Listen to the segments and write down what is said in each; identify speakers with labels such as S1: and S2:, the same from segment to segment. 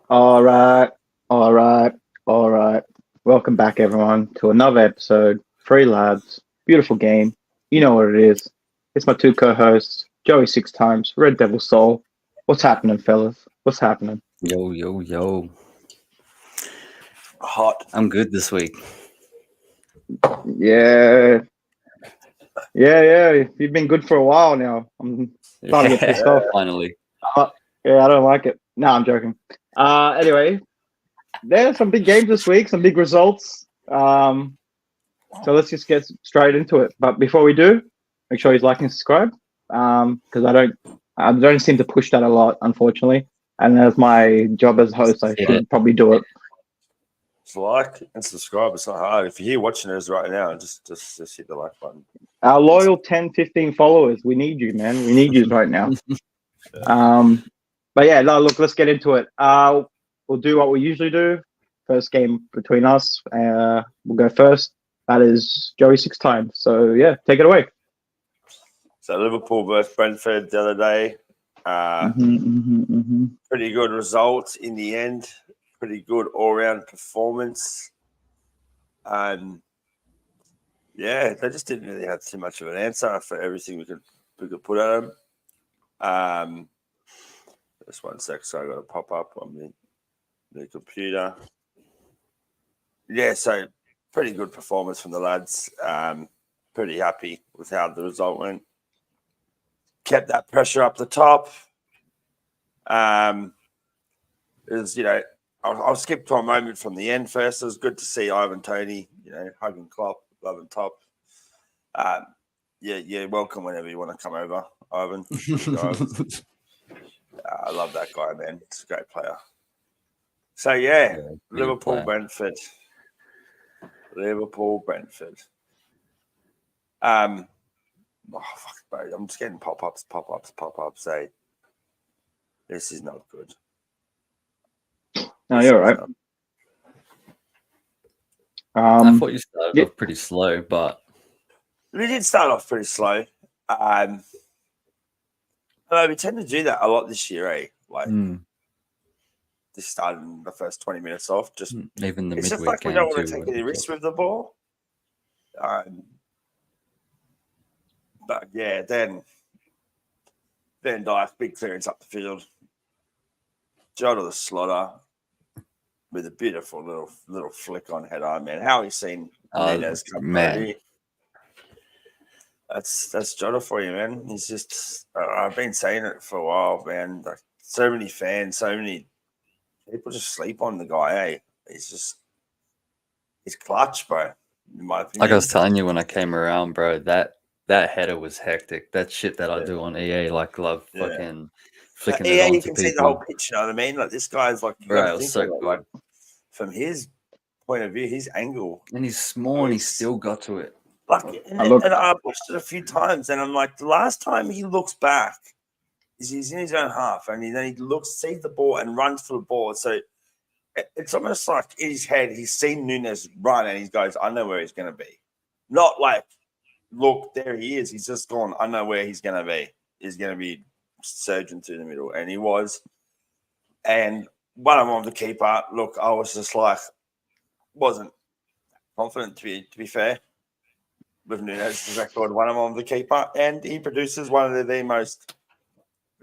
S1: All right, all right, all right. Welcome back, everyone, to another episode. Free lads, beautiful game. You know what it is. It's my two co-hosts, Joey six times, Red Devil Soul. What's happening, fellas? What's happening?
S2: Yo, yo, yo.
S3: Hot.
S2: I'm good this week.
S1: Yeah, yeah. You've been good for a while now. I'm starting to get pissed off.
S2: Finally.
S1: Yeah, I don't like it. No, I'm joking. Anyway, there's some big games this week, some big results. So let's just get straight into it. But before we do, make sure you like and subscribe. Because I don't seem to push that a lot, unfortunately. And as my job as host, I should probably do it.
S3: Just like and subscribe. It's not hard. If you're here watching us right now, just hit the like button.
S1: Our loyal 10, 15 followers, we need you, man. We need you right now. But yeah, no, look, let's get into it. We'll do what we usually do. First game between us. We'll go first. That is Joey six times. So yeah, take it away.
S3: So Liverpool versus Brentford the other day. Pretty good result in the end. Pretty good all-round performance. Yeah, they just didn't really have too much of an answer for everything we could put at them. Just one sec, so I got to pop up on the computer. Yeah, so pretty good performance from the lads. Pretty happy with how the result went. Kept that pressure up the top. I'll skip to a moment from the end first. It was good to see Ivan Toney, hugging Klopp, loving top. You're welcome whenever you want to come over, Ivan. I love that guy, man. He's a great player. So, Liverpool, Brentford. Fuck, bro. I'm just getting pop-ups. Say, this is not good.
S1: No, you're right.
S2: I thought you started off pretty slow, but
S3: we did start off pretty slow. We tend to do that a lot this year, eh? Just starting the first 20 minutes off. Just
S2: even the
S3: it's
S2: midweek
S3: just like we
S2: game
S3: don't want to
S2: too,
S3: take any risks with the ball. But yeah, then Dyke, big clearance up the field. Jota the slaughter with a beautiful little flick on header, man. How he's seen Nunez come through. That's Jota for you, man. He's just I've been saying it for a while, man. Like so many fans, so many people just sleep on the guy, eh? He's clutch, bro. In my opinion.
S2: Like I was telling you when I came around, bro, that header was hectic. That shit that I do on EA, like love fucking flicking it onto
S3: you can
S2: people.
S3: see the whole pitch, you know what I mean? Like this guy's like,
S2: bro, it was so good.
S3: Like, from his point of view, his angle.
S2: And he's small and he still got to it.
S3: Like, and I watched it a few times, and I'm like, the last time he looks back, he's in his own half, and then he sees the ball, and runs for the ball. So it's almost like in his head, he's seen Nunez run, and he goes, "I know where he's going to be." Not like, look, there he is. He's just gone. I know where he's going to be. He's going to be surging through the middle, and he was. And when I'm on the keeper, look, I was just like, wasn't confident to be fair. With Nunez's record, when I'm on the keeper, and he produces one of the most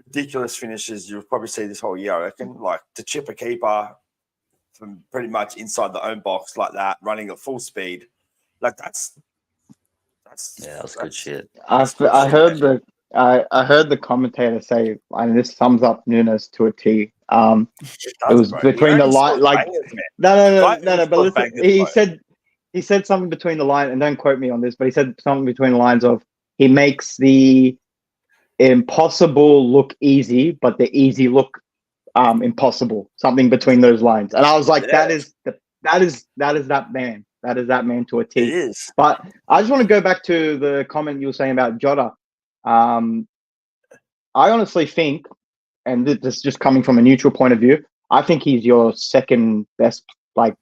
S3: ridiculous finishes you'll probably see this whole year, I reckon. Like to chip a keeper from pretty much inside the own box like that, running at full speed, like that's
S2: good shit.
S1: I heard the commentator say, and this sums up Nunez to a T. It was between the line, like no. But listen, he said something between the line, and don't quote me on this, but he said something between the lines of he makes the impossible look easy, but the easy look impossible. Something between those lines, and I was like, that is that man. That is that man to a T.
S3: It is.
S1: But I just want to go back to the comment you were saying about Jota. I honestly think, and this is just coming from a neutral point of view, I think he's your second best, like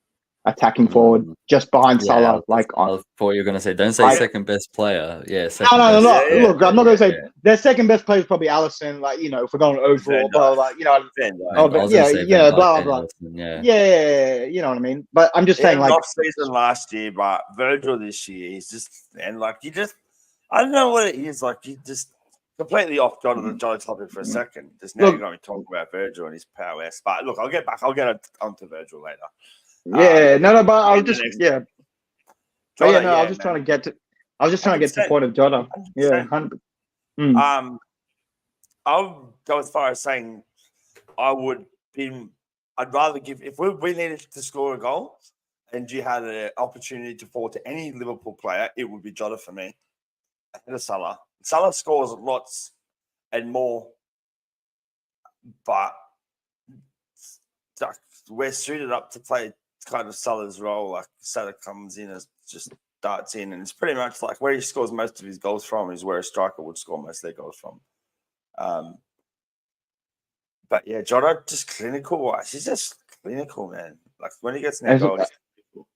S1: attacking forward, just behind Salah. Like
S2: I thought you were going to say, don't say second best player. Yeah, second
S1: no.
S2: best.
S1: Look, I'm not going to say their second best player is probably Alisson. Like, you know, if we're going overall, blah, blah, you know, blah, blah. Yeah, you know what I mean. But I'm just saying, like,
S3: off season last year, but Virgil this year, he's just, and like, I don't know what it is. Like, you just completely off the Jolly topic for a second. Just now you're going to be talking about Virgil and his prowess. But look, I'll get onto Virgil later.
S1: Yeah, but I was just Jota, I was just trying to get to the point of Jota. 100%. Yeah,
S3: I'll go as far as saying I'd rather give, if we needed to score a goal and you had an opportunity to fall to any Liverpool player, it would be Jota for me. Ahead of Salah. Salah scores lots and more, but we're suited up to play kind of Salah's role. Like, Salah comes in as just darts in, and it's pretty much like where he scores most of his goals from is where a striker would score most of their goals from. But yeah, Jota, just clinical wise, he's just clinical, man. Like, when he gets in that goal, he's clinical.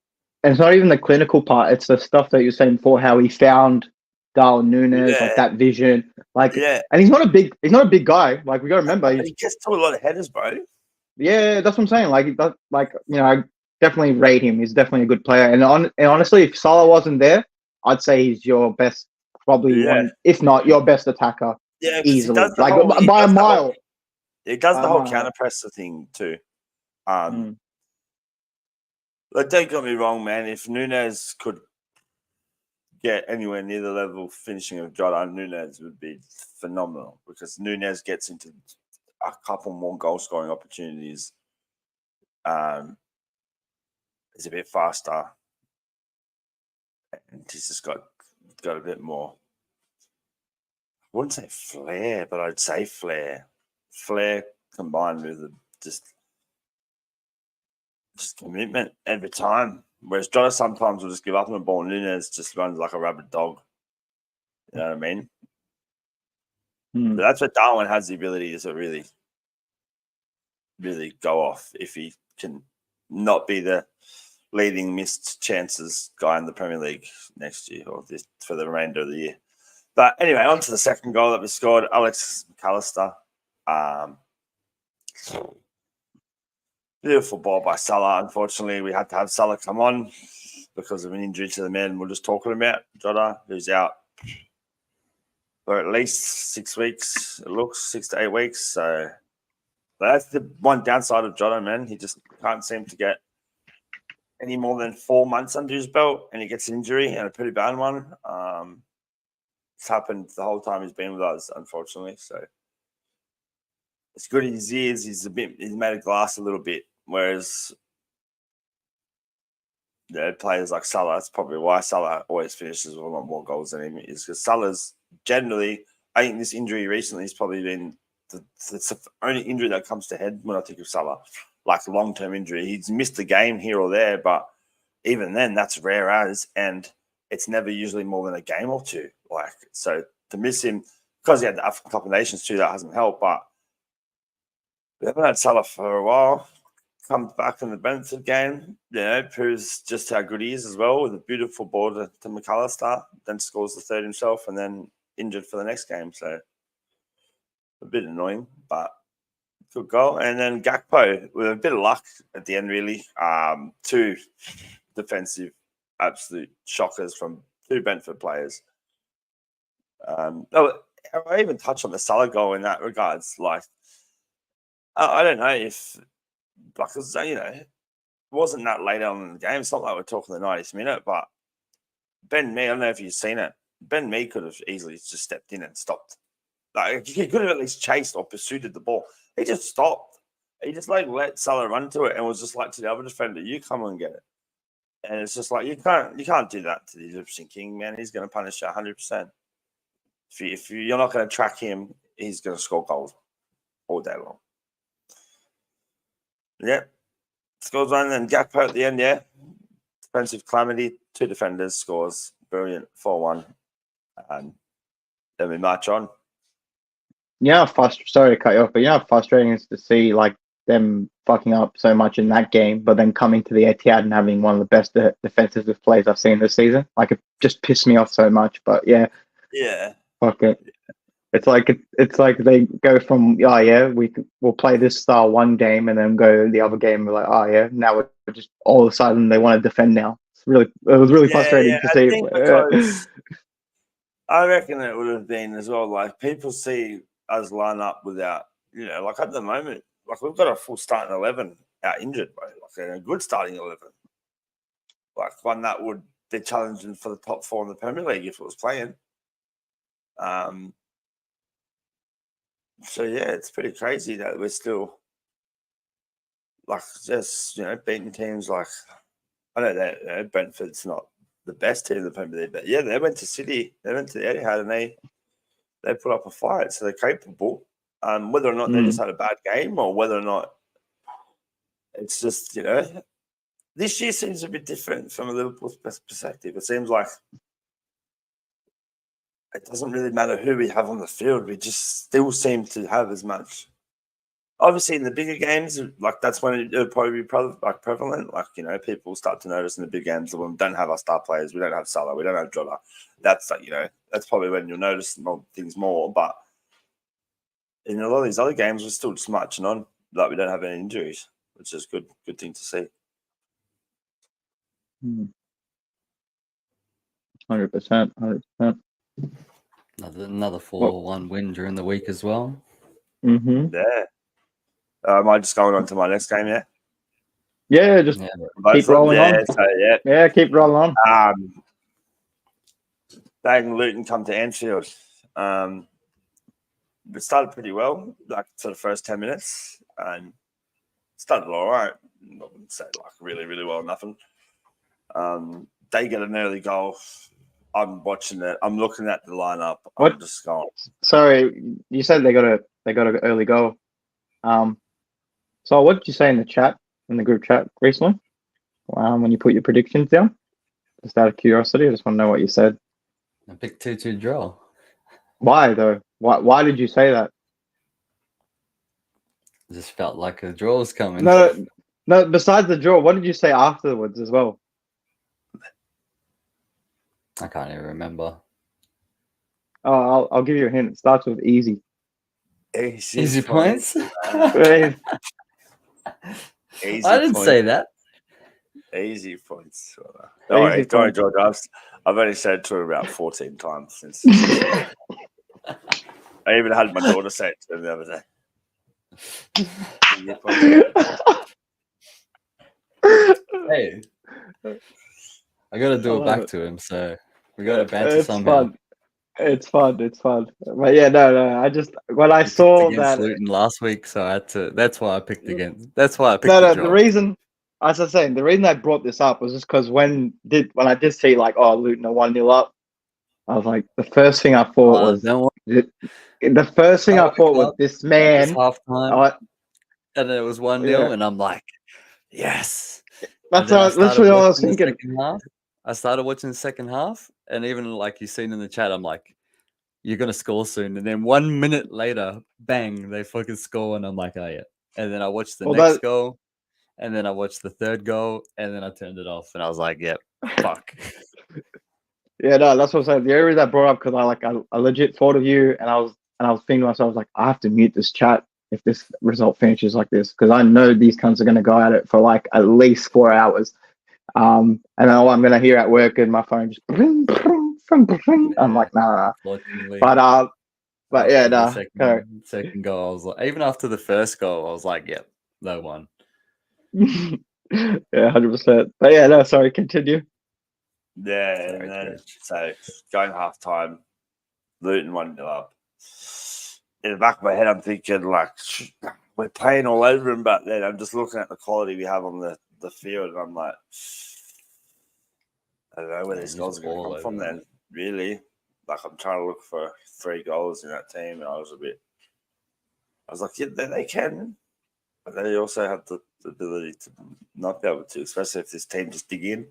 S1: And it's not even the clinical part; it's the stuff that you're saying before, how he found Darwin Núñez, like that vision, like, and he's not a big guy. Like, we got to remember,
S3: he gets to a lot of headers, bro.
S1: Yeah, that's what I'm saying. Like, you know, I definitely rate him. He's definitely a good player. And honestly, if Salah wasn't there, I'd say he's your best, probably one, if not your best attacker.
S3: Yeah,
S1: easily, like by a mile.
S3: It does the whole counter presser thing too. Like, don't get me wrong, man. If Núñez could get anywhere near the level of finishing of Jota, Núñez would be phenomenal, because Núñez gets into a couple more goal scoring opportunities. He's a bit faster, and he's just got a bit more. I wouldn't say flair, but I'd say flair. Flair combined with just commitment every time. Whereas Jota sometimes will just give up on the ball. Núñez just runs like a rabid dog. You know what I mean? But that's what Darwin has the ability to really, really go off if he can not be the leading missed chances guy in the Premier League next year, or for the remainder of the year. But anyway, on to the second goal that was scored. Alex McAllister. Beautiful ball by Salah. Unfortunately, we had to have Salah come on because of an injury to the man we're just talking about, Jota, who's out for at least 6 weeks. It looks 6 to 8 weeks. So that's the one downside of Jota, man. He just can't seem to get any more than 4 months under his belt, and he gets an injury, and a pretty bad one. It's happened the whole time he's been with us, unfortunately. So as good as he is, he's made of glass a little bit. Whereas players like Salah, that's probably why Salah always finishes with a lot more goals than him, is because Salah's generally, I think this injury recently has probably been it's the only injury that comes to head when I think of Salah, like long-term injury. He's missed a game here or there, but even then, that's rare as, and it's never usually more than a game or two. Like, so to miss him, because he had the African Cup of Nations too, that hasn't helped, but we haven't had Salah for a while. Comes back in the Brentford game, proves just how good he is as well, with a beautiful ball to McAllister, then scores the third himself, and then injured for the next game. So a bit annoying, but good goal. And then Gakpo, with a bit of luck at the end, really. 2 defensive absolute shockers from 2 Brentford players. I even touched on the Salah goal in that regards. Like, I don't know if, because, it wasn't that late on in the game. It's not like we're talking the 90th minute, but Ben Mee, I don't know if you've seen it. Ben Mee could have easily just stepped in and stopped. Like, he could have at least chased or pursued the ball. He just stopped. He just let Salah run to it and was just like to the other defender, "You come and get it." And it's just like, you can't do that to the Egyptian king, man. He's going to punish you 100%. If you're not going to track him, he's going to score goals all day long. Yeah, scores one, and Gakpo at the end. Yeah, defensive calamity. 2 defenders, scores, brilliant, 4-1, and then we march on.
S1: Yeah, sorry to cut you off, but how frustrating it is to see, like, them fucking up so much in that game, but then coming to the Etihad and having one of the best defensive plays I've seen this season. Like, it just pissed me off so much. But yeah, fuck it. It's like they go from we'll play this style one game and then go the other game. We're like, now we're just all of a sudden they want to defend now. It was really frustrating to see.
S3: Because I reckon it would have been as well. Like, people see us line up without, like at the moment, like we've got a full starting 11 out injured, bro. Like a good starting 11, like one that would be challenging for the top 4 in the Premier League if it was playing. So yeah, it's pretty crazy that we're still like just beating teams like, I know that Brentford's not the best team in the Premier League, but yeah, they went to City, they went to the Etihad, and they put up a fight, so they're capable. Whether or not they just had a bad game, or whether or not it's just this year seems a bit different from a Liverpool perspective. It seems like it doesn't really matter who we have on the field. We just still seem to have as much. Obviously, in the bigger games, like that's when it'll probably be prevalent. Like, people start to notice in the big games that when we don't have our star players, we don't have Salah, we don't have Jota. That's like, that's probably when you'll notice things more. But in a lot of these other games, we're still just marching on. Like, we don't have any injuries, which is good thing to see.
S1: 100%.
S2: Another 4-1 win during the week as well.
S3: Yeah. Am I just going on to my next game?
S1: Yeah, just keep rolling on.
S3: So,
S1: keep rolling on.
S3: Bang, Luton come to Anfield. It started pretty well, like for the first 10 minutes, and started all right. I wouldn't say like really, really well, nothing. They get an early goal. I'm watching it. I'm looking at the lineup. I'm just going.
S1: Sorry, you said they got an early goal. So what did you say in the group chat recently? When you put your predictions down? Just out of curiosity, I just want to know what you said.
S2: I picked 2-2 draw.
S1: Why though? Why did you say that?
S2: It just felt like a draw was coming.
S1: No. Besides the draw, what did you say afterwards as well?
S2: I can't even remember.
S1: Oh, I'll give you a hint. It starts with easy.
S2: Easy points?
S1: Easy
S2: I didn't say that.
S3: Easy points. Sorry, George. I've only said it to her about 14 times since. I even had my daughter say it to him the other day.
S2: Hey, I got to do it back to him, so we got to banter somehow.
S1: It's fun. But yeah, no. I just when I saw that
S2: Luton last week, so I had to. That's why I picked against. That's why I picked.
S1: No. The reason, as I was saying, the reason I brought this up was just because when I did see like, Luton are 1-0 up, I was like, the first thing I thought was this man.
S2: Halftime, and it was 1-0, and I'm like, yes.
S1: That's literally all I was thinking.
S2: I started watching the second half, and even like you've seen in the chat, I'm like, you're gonna score soon. And then 1 minute later, bang, they fucking score, and I'm like, oh yeah. And then I watched the next goal, and then I watched the third goal, and then I turned it off, and I was like, yep, fuck.
S1: Yeah, no, that's what I'm saying. The area that brought up because I legit thought of you, and I was thinking to myself, I was like, I have to mute this chat if this result finishes like this, because I know these cunts are gonna go at it for like at least 4 hours. And all I'm gonna hear at work and my phone just bring, I'm like, nah. But yeah, no.
S2: Second goal, I was like, even after the first goal, I was like, yep, no one.
S1: Yeah, 100%. But yeah, no, sorry, continue.
S3: Yeah, and then so going half time, Luton 1-0 up. In the back of my head, I'm thinking like we're playing all over him, but then I'm just looking at the quality we have on the field, and I'm like, I don't know where these goals are going to come from. Then really, like I'm trying to look for 3 goals in that team, and I was like, yeah, they can, but they also have the ability to not be able to, especially if this team just dig in.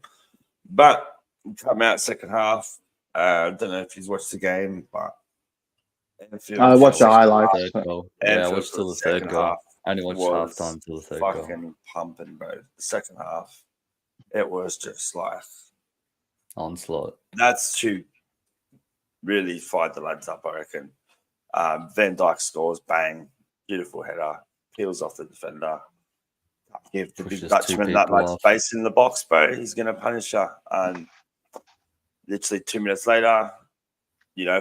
S3: But come out second half. I don't know if he's watched the game, but
S1: I watched the highlights.
S2: Yeah, I watched till the third goal. only watched halftime till the third goal.
S3: Fucking pumping, bro. The second half, it was just like
S2: onslaught.
S3: That's to really fired the lads up, I reckon. Van Dijk scores, bang, beautiful header, peels off the defender. Give the big Dutchman that much space in the box, bro. He's going to punish her. And literally 2 minutes later,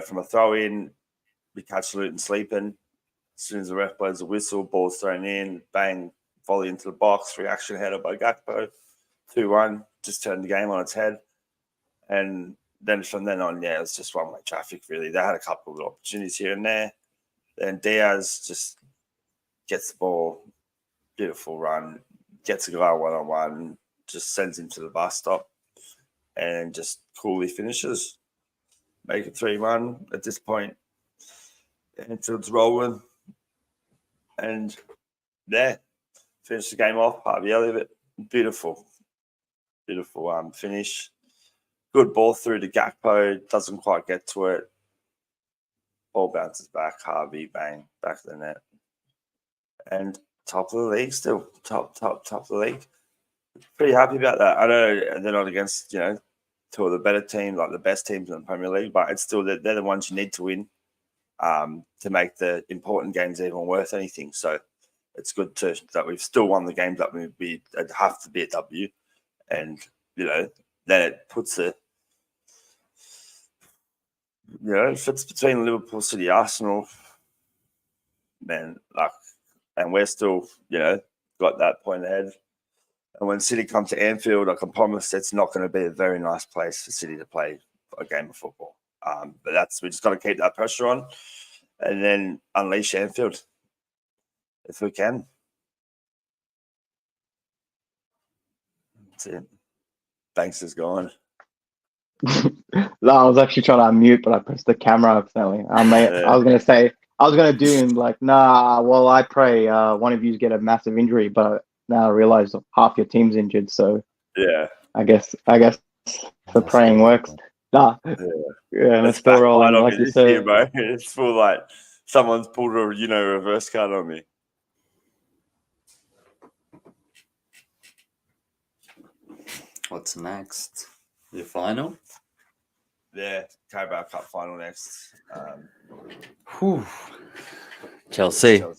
S3: from a throw in, we catch Luton sleeping. As soon as the ref blows the whistle, ball's thrown in, bang, volley into the box, reaction header by Gakpo, 2-1, just turned the game on its head. And then from then on, it was just one-way traffic, really. They had a couple of opportunities here and there. Then Diaz just gets the ball, beautiful run, gets a guy one-on-one, just sends him to the bus stop, and just coolly finishes. Make it 3-1 at this point. Anfield's rolling. And finish the game off. Harvey Elliott, beautiful finish. Good ball through to Gakpo, doesn't quite get to it. Ball bounces back, Harvey, bang, back of the net. And top of the league still, top of the league. Pretty happy about that. I know they're not against, two of the better teams, like the best teams in the Premier League, but it's still, they're the ones you need to win to make the important games even worth anything. So it's good that we've still won the games that we have to be a W. And, then it puts it fits between Liverpool, City, Arsenal, man, and we're still, got that point ahead. And when City come to Anfield, I can promise it's not going to be a very nice place for City to play a game of football. But we just got to keep that pressure on and then unleash Anfield if we can. That's it. Banks is gone.
S1: No, I was actually trying to unmute, but I pressed the camera accidentally. I was going to do well, I pray one of you get a massive injury, but now I realize half your team's injured. So
S3: yeah,
S1: I guess the praying works. Let's still rolling, like you said.
S3: Bro. It's full like someone's pulled a reverse card on me.
S2: What's next? Your final?
S3: Yeah, Carabao Cup final next.
S2: Chelsea.
S1: All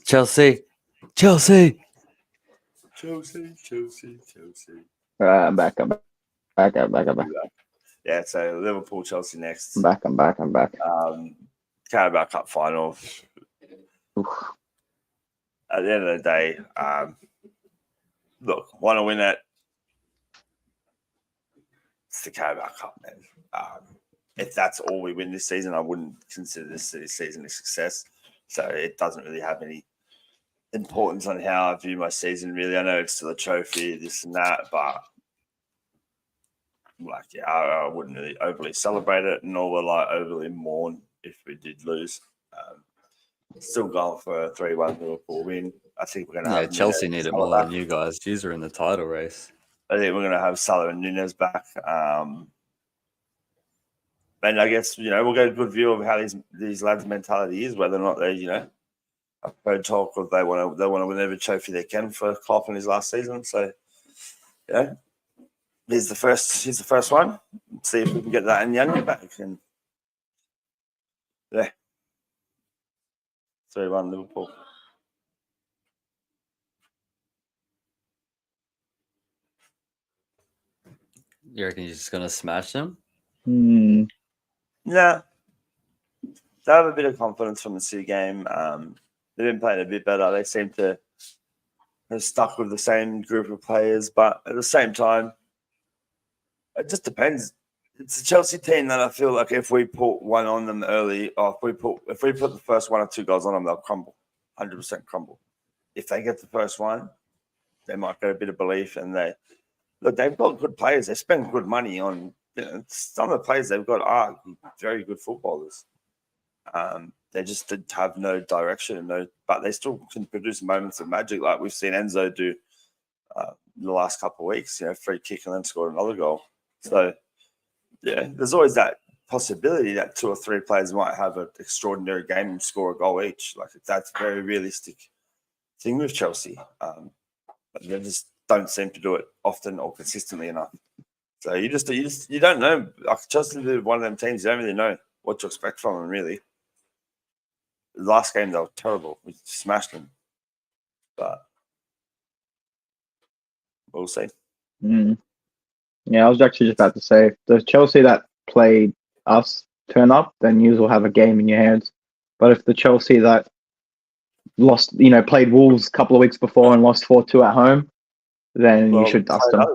S1: right, I'm back.
S3: Yeah, so Liverpool, Chelsea next.
S1: I'm back.
S3: Carabao Cup final.
S1: Oof.
S3: At the end of the day, look, want to win it. It's the Carabao Cup, man. If that's all we win this season, I wouldn't consider this season a success. So it doesn't really have any importance on how I view my season, really. I know it's still a trophy, this and that, but I wouldn't really overly celebrate it, nor will I overly mourn if we did lose. Still going for a 3-1 Liverpool win. I think we're going to have
S2: Chelsea need it more than you guys. Yous are in the title race.
S3: I think we're going to have Salah and Núñez back. And I guess, we'll get a good view of how these lads' mentality is, whether or not they, I've heard talk of they want to win every trophy they can for Klopp in his last season. So, here's the first one. Let's see if we can get that in January back. And 3-1 Liverpool.
S2: You reckon you're just gonna smash them?
S3: Yeah. They have a bit of confidence from the City game. They've been playing a bit better. They seem to have stuck with the same group of players, but at the same time, it just depends. It's a Chelsea team that I feel like if we put one on them early, or if we put the first 1 or 2 goals on them, they'll crumble, 100% crumble. If they get the first one, they might get a bit of belief, and they've got good players. They spend good money on. Some of the players they've got are very good footballers. They just have no direction, but they still can produce moments of magic, like we've seen Enzo do the last couple of weeks. Free kick and then scored another goal. So, there's always that possibility that 2 or 3 players might have an extraordinary game and score a goal each. Like that's very realistic thing with Chelsea. They just don't seem to do it often or consistently enough. So you don't know. Like Chelsea is one of them teams you don't really know what to expect from them. Really, last game they were terrible. We smashed them, but we'll see.
S1: Yeah, I was actually just about to say, if the Chelsea that played us turn up, then you will have a game in your hands. But if the Chelsea that lost, played Wolves a couple of weeks before and lost 4-2 at home, then you should dust them.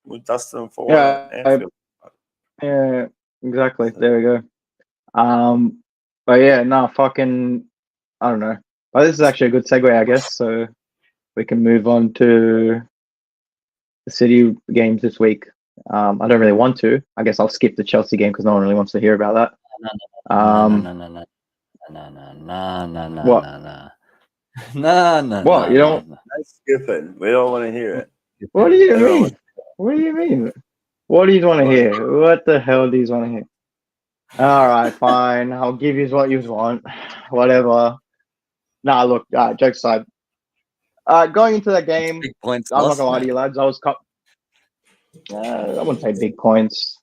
S3: We'll dust them for
S1: Anfield. Yeah, exactly. There we go. But yeah, no, fucking, I don't know. But this is actually a good segue, I guess. So we can move on to the City games this week. I don't really want to. I guess I'll skip the Chelsea game because no one really wants to hear about that.
S2: No.
S1: What? You don't?
S3: That's skipping. We don't want to hear it.
S1: What do you mean? What do you mean? What do you want to hear? What the hell do you want to hear? All right, fine. I'll give you what you want. Whatever. Nah, look, jokes aside. Going into that game, I'm not gonna lie to you, lads. I wouldn't say big points.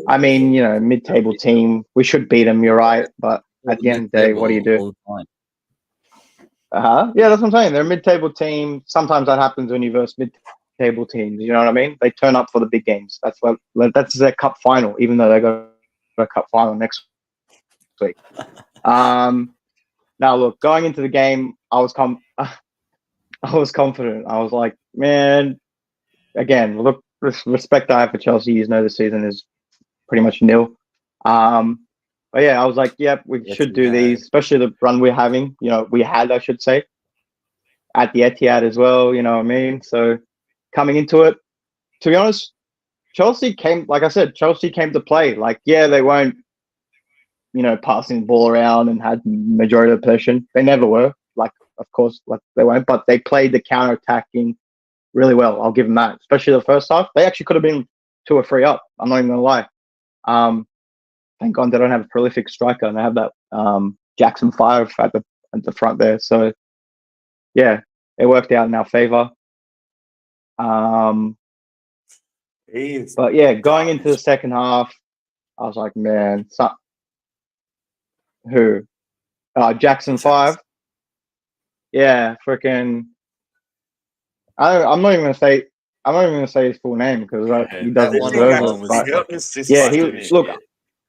S1: I mean, mid-table team. We should beat them. You're right, but at the end of the day, what do you do? Yeah, that's what I'm saying. They're a mid-table team. Sometimes that happens when you verse mid-table teams. You know what I mean? They turn up for the big games. That's their cup final, even though they got a cup final next week. Now look, going into the game, I was confident. I was like, man, again, look, respect I have for Chelsea. You know the season is pretty much nil. But yeah, I was like, yep, we should do these, especially the run we're having. We had, I should say, at the Etihad as well. You know what I mean? So coming into it, to be honest, Chelsea came to play. Like, yeah, they weren't, passing the ball around and had majority of the possession. They never were. Like, of course, like they weren't, but they played the counter-attacking really well. I'll give them that. Especially the first half. They actually could have been 2 or 3 up. I'm not even going to lie. Thank God they don't have a prolific striker and they have that Jackson 5 at the front there. So, yeah, it worked out in our favor. But yeah, going into the second half, I was like, man, who? Jackson 5. Yeah, freaking. I'm not even gonna say his full name because he doesn't deserve it. But yeah, look.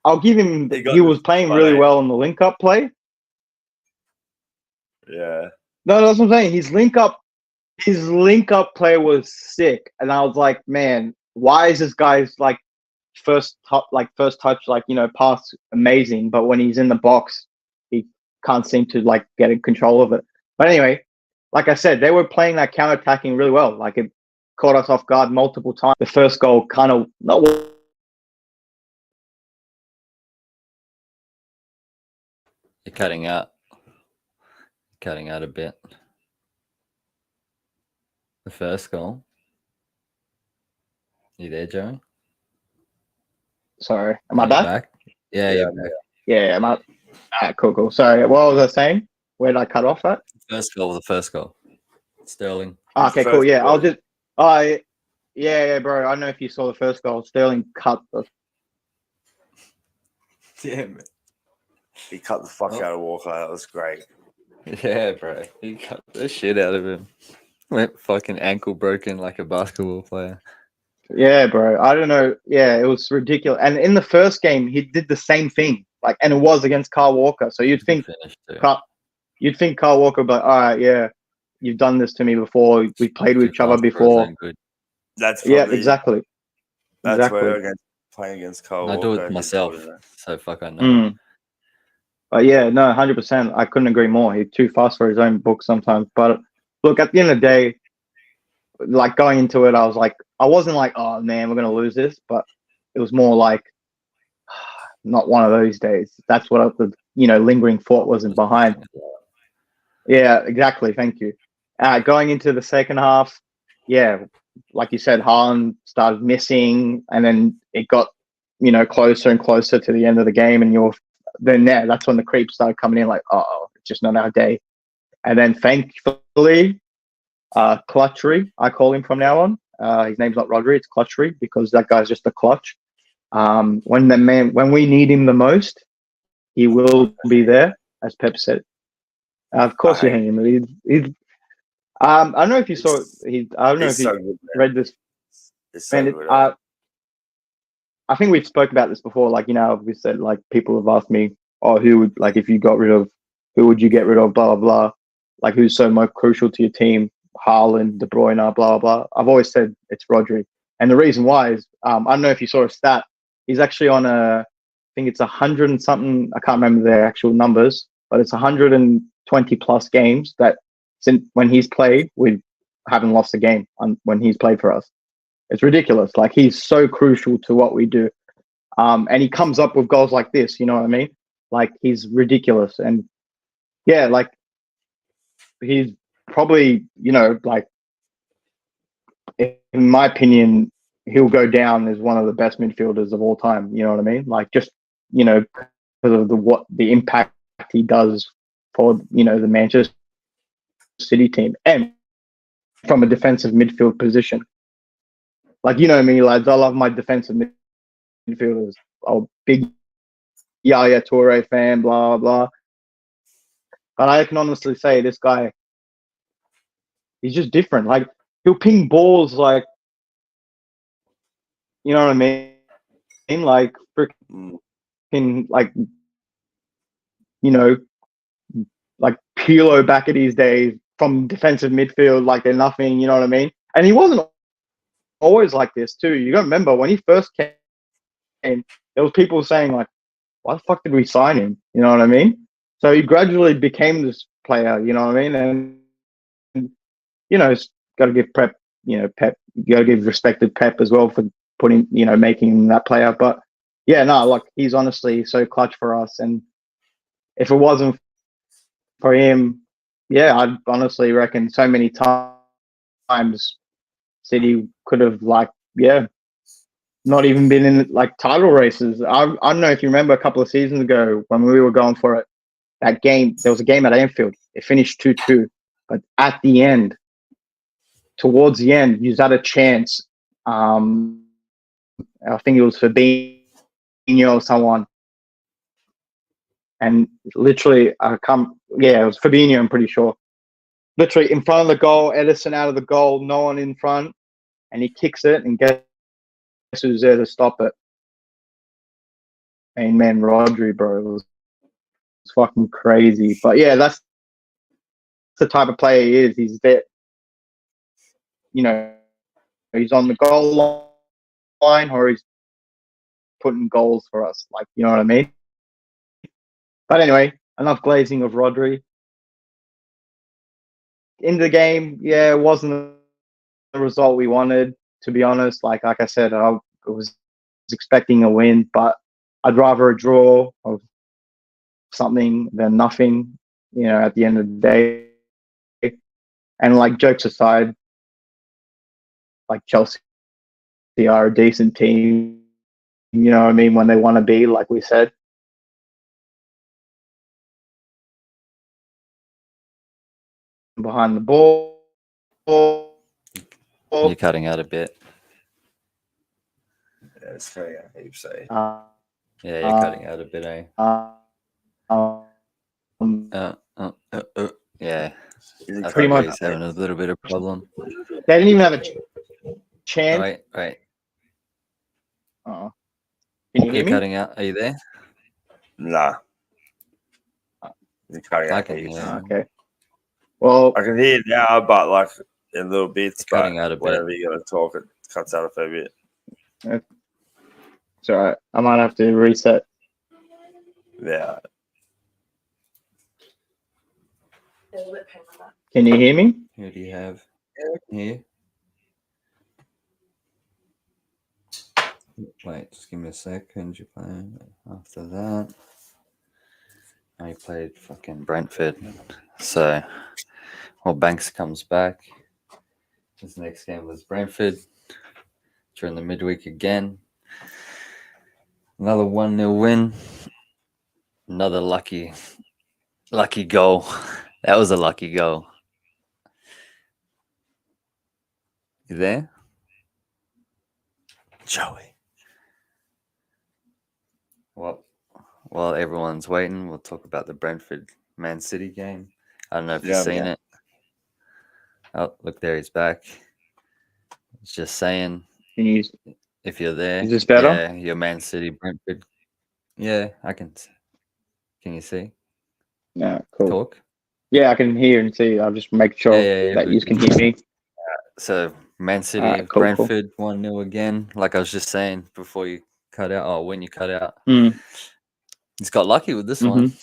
S1: I'll give him. He was playing really well in the link-up play.
S3: Yeah.
S1: No, that's what I'm saying. His link-up play was sick, and I was like, man, why is this guy's first touch pass amazing, but when he's in the box, he can't seem to get in control of it. But anyway, like I said, they were playing that counter-attacking really well. Like it caught us off guard multiple times. The first goal kind of not.
S2: You're cutting out a bit. The first goal. You there, Joey?
S1: Sorry, am I back?
S2: Yeah, you're back.
S1: Yeah, am I? Cool. Sorry, what was I saying? Where did I cut off at?
S2: The first goal. Sterling.
S1: Okay, cool. Yeah, I'll just. Yeah, bro. I don't know if you saw the first goal. Sterling cut the.
S3: Damn it. He cut the fuck out of Walker. That was great.
S2: Yeah, bro. He cut the shit out of him. Went fucking ankle broken like a basketball player.
S1: Yeah, bro. I don't know. Yeah, it was ridiculous. And in the first game, he did the same thing. And it was against Kyle Walker. So you'd think Kyle Walker, but all right, yeah, you've done this to me before. We played with each other before.
S3: That's
S1: exactly.
S3: That's where we're playing against Kyle Walker.
S2: I do it myself. So fuck, I know.
S1: But yeah, no, 100%. I couldn't agree more. He's too fast for his own book sometimes. But look, at the end of the day, going into it, I wasn't like, oh man, we're gonna lose this. But it was more like, not one of those days. That's what the lingering thought wasn't behind. Yeah, exactly. Thank you. Going into the second half, yeah, like you said, Haaland started missing, and then it got closer and closer to the end of the game, and that's when the creeps started coming in. Like, oh, it's just not our day. And then thankfully Clutchery, I call him from now on. His name's not Rodri, it's Clutchery, because that guy's just a clutch. When we need him the most, he will be there, as Pep said. Of course, you hang him. I don't know if you saw. I don't know if you read this. I think we've spoke about this before. Like, we said, like, people have asked me, "Oh, who would, like, if you got rid of, who would you get rid of?" Blah blah blah. Like, who's so most crucial to your team? Haaland, De Bruyne, blah blah. I've always said it's Rodri, and the reason why is I don't know if you saw a stat. He's actually on I think it's 100 and something. I can't remember the actual numbers, but it's 120 plus games that since when he's played, we haven't lost a game when he's played for us. It's ridiculous. Like, he's so crucial to what we do. And he comes up with goals like this, you know what I mean? Like, he's ridiculous. And yeah, like, he's probably, like, in my opinion, he'll go down as one of the best midfielders of all time. You know what I mean? Like, just, because of the impact he does for, the Manchester City team and from a defensive midfield position. Like, me, lads, I love my defensive midfielders. I'm a big Yaya Toure fan, blah, blah. But I can honestly say this guy, he's just different. Like, he'll ping balls like, you know what I mean? Like, freaking, like, like Pirlo back at his days from defensive midfield, like they're nothing, you know what I mean? And he wasn't always like this too. You got to remember when he first came, there was people saying like, why the fuck did we sign him? You know what I mean? So he gradually became this player, you know what I mean? And, it's got to give Pep, Pep, you got to give respect to Pep as well for putting, making him that player. But yeah, no, like, he's honestly so clutch for us. And if it wasn't for him, yeah, I'd honestly reckon so many times City could have, like, not even been in like title races. I don't know if you remember a couple of seasons ago when we were going for it. That game, there was a game at Anfield. It finished 2-2, but at the end, towards the end, you had a chance. I think it was Fabinho or someone, and literally, it was Fabinho. I'm pretty sure. Literally in front of the goal, Edison out of the goal, no one in front, and he kicks it, and guess who's there to stop it? And man, Rodri, bro, it was fucking crazy. But yeah, that's the type of player he is. He's there, he's on the goal line or he's putting goals for us. Like, you know what I mean? But anyway, enough glazing of Rodri. In the game, yeah, it wasn't the result we wanted, to be honest. Like I said, I was expecting a win, but I'd rather a draw of something than nothing, at the end of the day. And like, jokes aside, like, Chelsea are a decent team, you know what I mean, when they want to be, like we said. Behind the ball.
S2: You're cutting out a bit.
S3: Yeah, it's cutting out, you say.
S2: Yeah, you're cutting out a bit, eh? Yeah. I
S1: Pretty much.
S2: He's having a little bit of problem.
S1: They didn't even have a chance.
S2: Right.
S1: Uh-oh. Can you hear me?
S2: Cutting out. Are you there?
S3: Nah. You're cutting out.
S1: Okay. Well,
S3: I can hear it now, but like in little bits.
S2: Cutting out a bit.
S3: Whenever you gotta talk, it cuts out a fair bit.
S1: It's all right. I might have to reset.
S3: Yeah.
S1: Can you hear me?
S2: Who do you have here? Wait, just give me a second. You playing after that? I played fucking Brentford. So, Banks comes back. His next game was Brentford during the midweek again. Another 1-0 win. Another lucky goal. That was a lucky goal. You there?
S3: Joey.
S2: Well, while everyone's waiting, we'll talk about the Brentford Man City game. I don't know if you've seen it. Oh, look, there he's back. He's just saying, if you're there,
S1: is this better?
S2: Yeah, you're Man City, Brentford. Yeah, I can. Can you see?
S1: Yeah, cool.
S2: Talk.
S1: Yeah, I can hear and see. I'll just make sure that you can hear me.
S2: So Man City,
S1: cool,
S2: Brentford, 1-0 again. Like I was just saying before you cut out. Oh, when you cut out, he's got lucky with this one.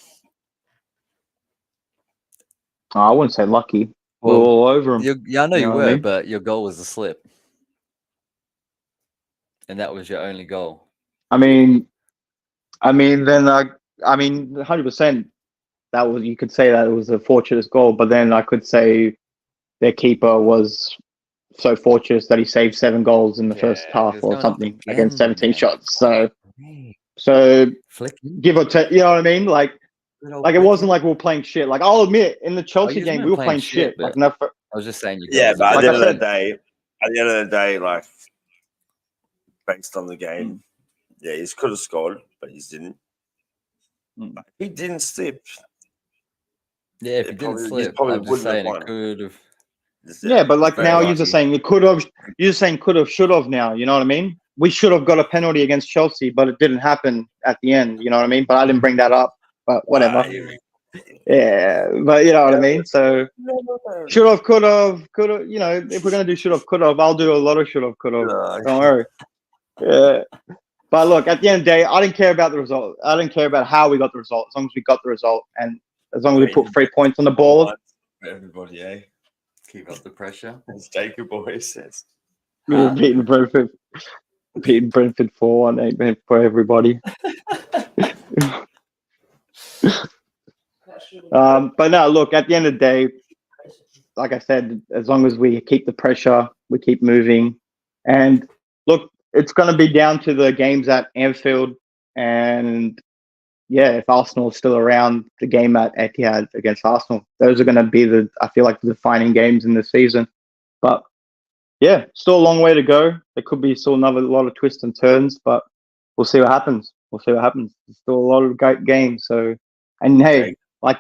S1: Oh, I wouldn't say lucky. Well, we're all over him.
S2: Yeah, I know you were, but your goal was a slip, and that was your only goal.
S1: I mean, then 100%. That was, you could say that it was a fortuitous goal, but then I could say their keeper was so fortunate that he saved 7 goals in the first half or something against 17 shots. So give or take, you know what I mean? Like it wasn't like we were playing shit. Like I'll admit, in the Chelsea game, we were playing shit. Like no,
S2: I was just saying,
S3: but at the end of the day, like based on the game, he could have scored, but he didn't. He didn't slip.
S2: Yeah, if he didn't slip, I'm just saying it could have.
S1: Yeah, but like now you're just saying it could have. You're saying could have, should have. Now you know what I mean. We should have got a penalty against Chelsea, but it didn't happen at the end. You know what I mean. But I didn't bring that up. But whatever. Yeah, but you know what I mean. So should have, could have. You know, if we're gonna do should have, could have, I'll do a lot of should have, could have. Don't worry. Yeah. But look, at the end of the day, I didn't care about the result. I didn't care about how we got the result. As long as we got the result, and as long as we put 3 points on the board.
S3: Everybody,
S2: keep up the pressure.
S3: As Jacob always says.
S1: We're beating Brentford 4-1 for everybody. But no, look, at the end of the day, like I said, as long as we keep the pressure, we keep moving. And look, it's going to be down to the games at Anfield. And yeah, if Arsenal is still around, the game at Etihad against Arsenal, those are going to be I feel like the defining games in the season. But yeah, still a long way to go. There could be still another lot of twists and turns, but we'll see what happens. There's still a lot of great games. So, and hey,
S3: He's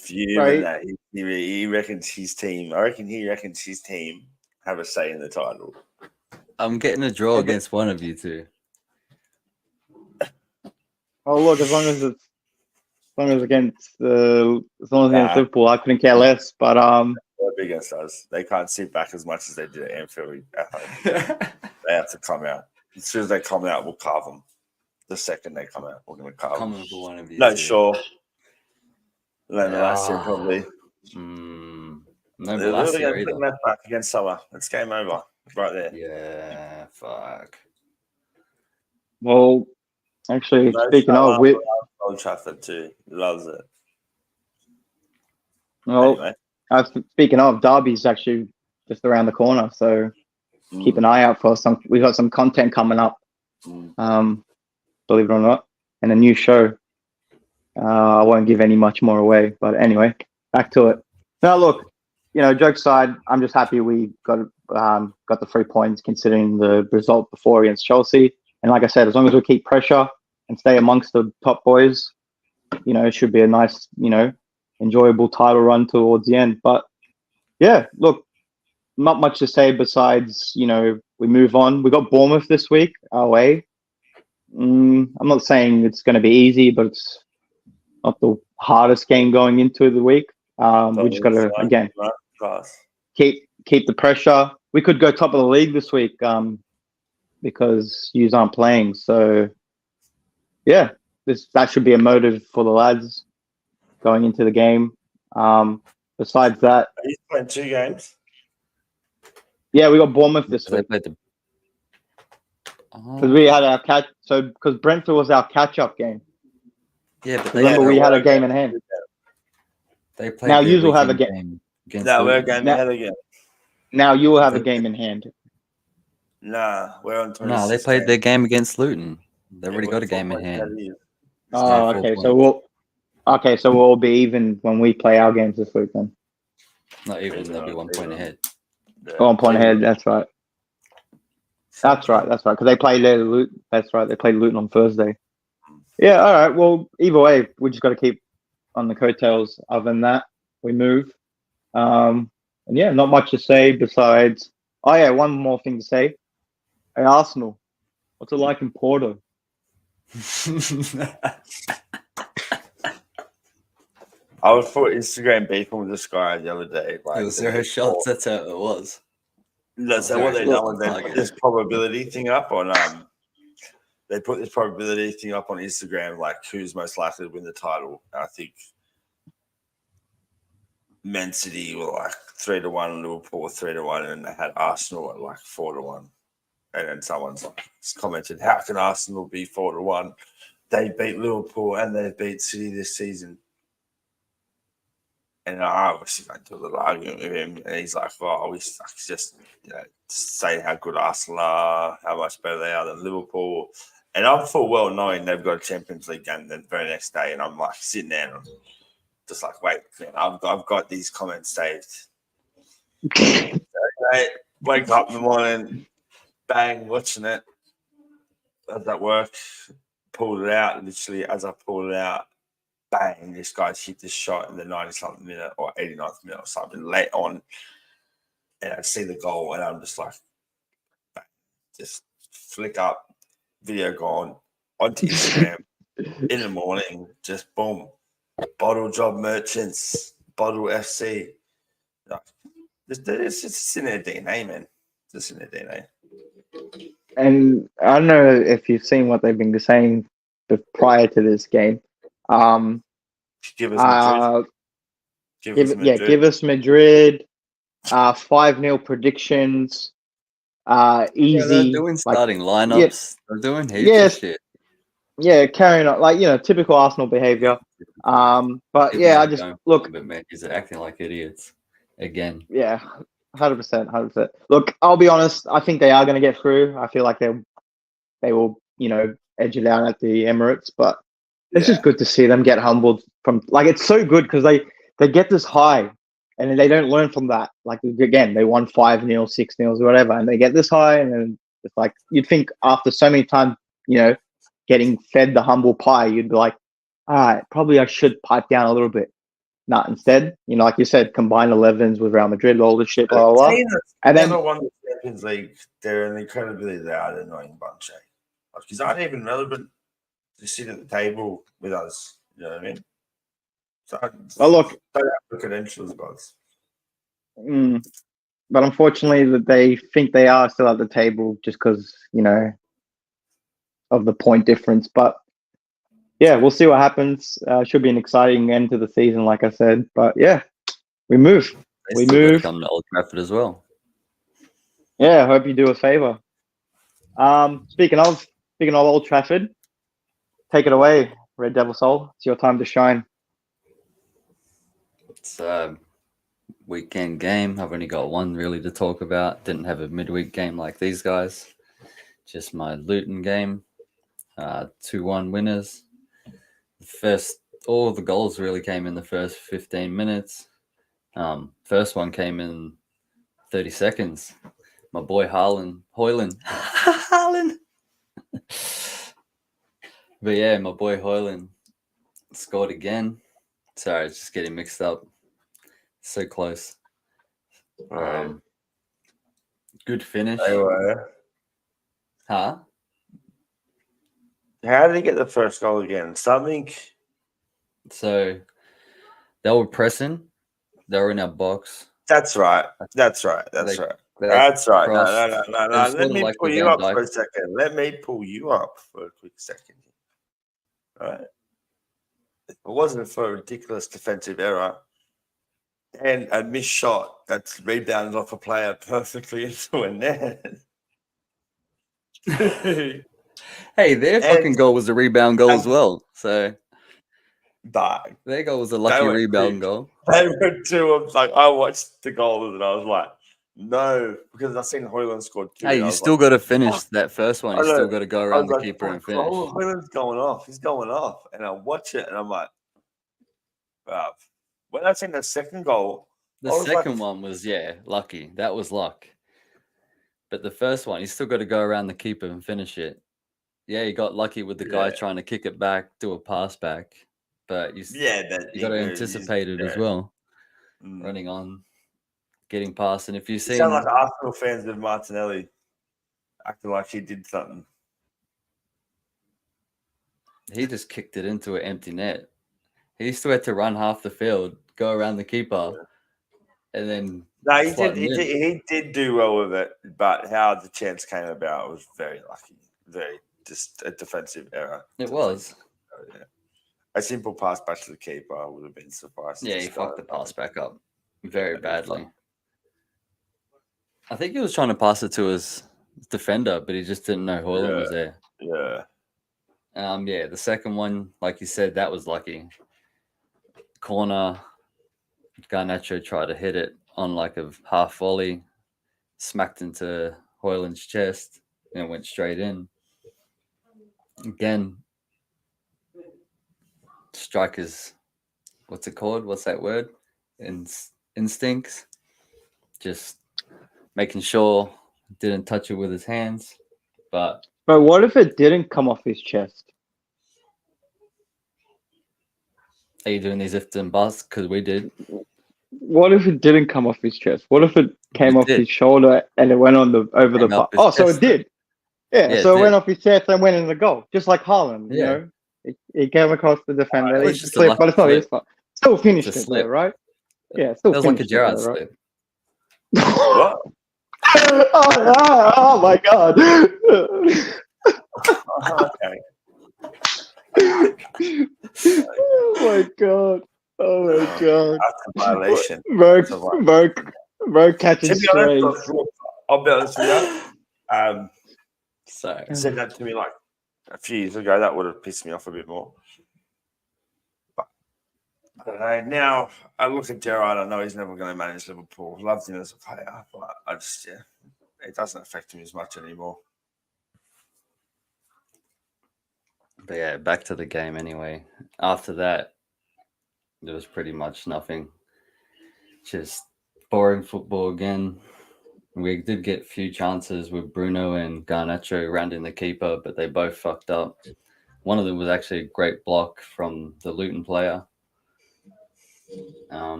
S3: fuming that he reckons his team. I reckon he reckons his team have a say in the title.
S2: I'm getting a draw against one of you two.
S1: Oh look, as long as against Liverpool, I couldn't care less. But
S3: they're big against us. They can't sit back as much as they did at Anfield at home. They have to come out. As soon as they come out, we'll carve them. The second they come out, we're going to carve them.
S2: For one of you.
S3: No, sure. No, last year probably.
S2: No,
S3: they're
S2: last year
S3: putting that back against Salah. It's game over right there.
S2: Yeah, fuck.
S1: Well, actually, speaking of,
S3: Old Trafford too loves it.
S1: Well, anyway. Speaking of, Derby's actually just around the corner, so keep an eye out for some. We've got some content coming up. Believe it or not, and a new show. I won't give any much more away, but anyway, back to it. Now, look, jokes aside, I'm just happy we got the 3 points considering the result before against Chelsea. And like I said, as long as we keep pressure and stay amongst the top boys, it should be a nice, enjoyable title run towards the end. But yeah, look, not much to say besides, we move on. We got Bournemouth this week away. I'm not saying it's going to be easy, but it's not the hardest game going into the week. We just got to, again, keep the pressure. We could go top of the league this week because yous aren't playing. So, yeah, that should be a motive for the lads going into the game. Besides that...
S3: Are you playing 2 games?
S1: Yeah, we got Bournemouth this week. Because we had our because Brentford was our catch-up game.
S2: Yeah, but
S1: remember we had a game in hand.
S2: They played.
S1: Now you will have a game.
S3: No, we're a game ahead again.
S1: Now you will have a game in hand.
S3: Nah, we're on 26.
S2: No, they played their game against Luton. They've already got a game in hand.
S1: Oh, okay. So we'll be even when we play our games this week then.
S2: Not even, they'll be 1 point ahead.
S1: Yeah. 1 point ahead, that's right. That's right. Because they play Luton. That's right. They play Luton on Thursday. Yeah. All right. Well, either way, we just got to keep on the coattails. Other than that, we move. And yeah, not much to say besides. Oh yeah, one more thing to say. Hey, Arsenal, what's it like in Porto?
S3: I was for Instagram beefing with this guy the other day.
S2: It was 0 shots. That's how it was.
S3: So what they done was they put this probability thing up on Instagram, like who's most likely to win the title. And I think Man City were like 3-1, Liverpool were 3-1, and they had Arsenal at like 4-1. And then someone's like commented, "How can Arsenal be 4-1? They beat Liverpool and they beat City this season." And I obviously went to a little argument with him, and he's like, "Oh, we just saying how good Arsenal are, how much better they are than Liverpool." And I'm full well knowing they've got a Champions League game the very next day, and I'm like sitting there and I'm just like, "Wait, man, I've got these comments saved." Okay, wake up in the morning, bang, watching it. How's that work? Pulled it out, literally as I pulled it out. Bang, this guy's hit this shot in the 90-something minute or 89th minute or something late on. And I see the goal and I'm just like, bang, just flick up, video gone, onto Instagram in the morning, just boom. Bottle Job Merchants, Bottle FC. It's just in their DNA, man. Just in their DNA.
S1: And I don't know if you've seen what they've been saying prior to this game.
S3: Give us Madrid.
S1: Give us Madrid. 5-0 predictions. Easy.
S2: Yeah, they're doing starting lineups.
S1: Yeah,
S2: they're doing heaps of shit.
S1: Yeah, carrying on typical Arsenal behavior. But yeah, I just look.
S2: Is it acting like idiots again?
S1: Yeah, 100%. Look, I'll be honest. I think they are going to get through. I feel like they will, edge it out at the Emirates. But it's just good to see them get humbled from. Like, it's so good because they get this high, and then they don't learn from that. Like, again, they won 5-0, 6-0, whatever, and they get this high, and then it's like you'd think after so many times, getting fed the humble pie, you'd be like, all right, probably I should pipe down a little bit. Not instead, like you said, combine 11s with Real Madrid, all this shit, blah, blah, blah. And then
S3: never won the Champions League. They're an incredibly loud, annoying bunch, because aren't even relevant to sit at the table with us. You know what I mean? So,
S1: well, look,
S3: don't have the credentials, guys.
S1: But unfortunately, that they think they are still at the table just because of the point difference. But yeah, we'll see what happens. Should be an exciting end to the season, like I said. But yeah, we move. We move.
S2: Come to Old Trafford as well.
S1: Yeah, I hope you do a favor. Speaking of Old Trafford, take it away, Red Devil Soul. It's your time to shine.
S2: It's a weekend game. I've only got one really to talk about. Didn't have a midweek game like these guys. Just my Luton game. 2-1 winners. All the goals really came in the first 15 minutes. First one came in 30 seconds. My boy Haaland. But yeah, my boy Hoyland scored again. Sorry, it's just getting mixed up. So close. Good finish. Huh?
S3: How did he get the first goal again? Something.
S2: So they were pressing. They were in our box.
S3: That's right. That's right. No. Let me pull you up for a quick second. All right. If it wasn't for a ridiculous defensive error and a missed shot that's rebounded off a player perfectly into a net.
S2: Hey, their fucking goal was a rebound goal as well. So
S3: their
S2: goal was a lucky rebound goal.
S3: They were two of I watched the goals and I was like, no, because I've seen Hoyland scored 2.
S2: Hey, you still got to finish that first one. You still got to go around the keeper and finish.
S3: Oh, Hoyland's going off. He's going off. And I watch it and I'm like, wow. When I seen the second goal,
S2: The second one was lucky. That was luck. But the first one, you still got to go around the keeper and finish it. Yeah, you got lucky with the guy trying to kick it back, do a pass back, but you got to anticipate it as well. Running on, getting past, and if you see,
S3: sound like Arsenal fans with Martinelli acting like he did something.
S2: He just kicked it into an empty net. He still had to run half the field, go around the keeper, and then.
S3: No, he did do well with it, but how the chance came about was very lucky, very just a defensive error.
S2: It was.
S3: Yeah. A simple pass back to the keeper would have been sufficing.
S2: Yeah, he fucked the pass back up very badly. I think he was trying to pass it to his defender, but he just didn't know Hoyland was there.
S3: Yeah.
S2: The second one, like you said, that was lucky. Corner, Garnacho tried to hit it on like a half volley, smacked into Hoyland's chest, and it went straight in. Again, strikers, what's it called? What's that word? Instincts. Just making sure didn't touch it with his hands. But
S1: what if it didn't come off his chest?
S2: Are you doing these ifs and buts? Because we did.
S1: What if it didn't come off his chest? What if it came off his shoulder and it went on over the butt? Oh, so it did. Yeah, so it went off his chest and went in the goal, just like Haaland. You know, it came across the defender. He slipped, but it's not his fault. Still finished it, though, right? Yeah, still.
S2: That was like a Gerrard slip.
S3: What?
S1: Oh my god!
S3: Okay.
S1: Oh my god! Oh my god!
S3: That's a violation.
S1: Bro catching strays.
S3: I'll be honest with you.
S2: Sorry.
S3: Said that to me like a few years ago. That would have pissed me off a bit more. But I don't know. Now I look at Gerrard. I know he's never going to manage Liverpool. Loved him as a player, but I just it doesn't affect him as much anymore.
S2: But yeah, back to the game anyway. After that, there was pretty much nothing. Just boring football again. We did get a few chances with Bruno and Garnacho rounding the keeper, but they both fucked up. One of them was actually a great block from the Luton player.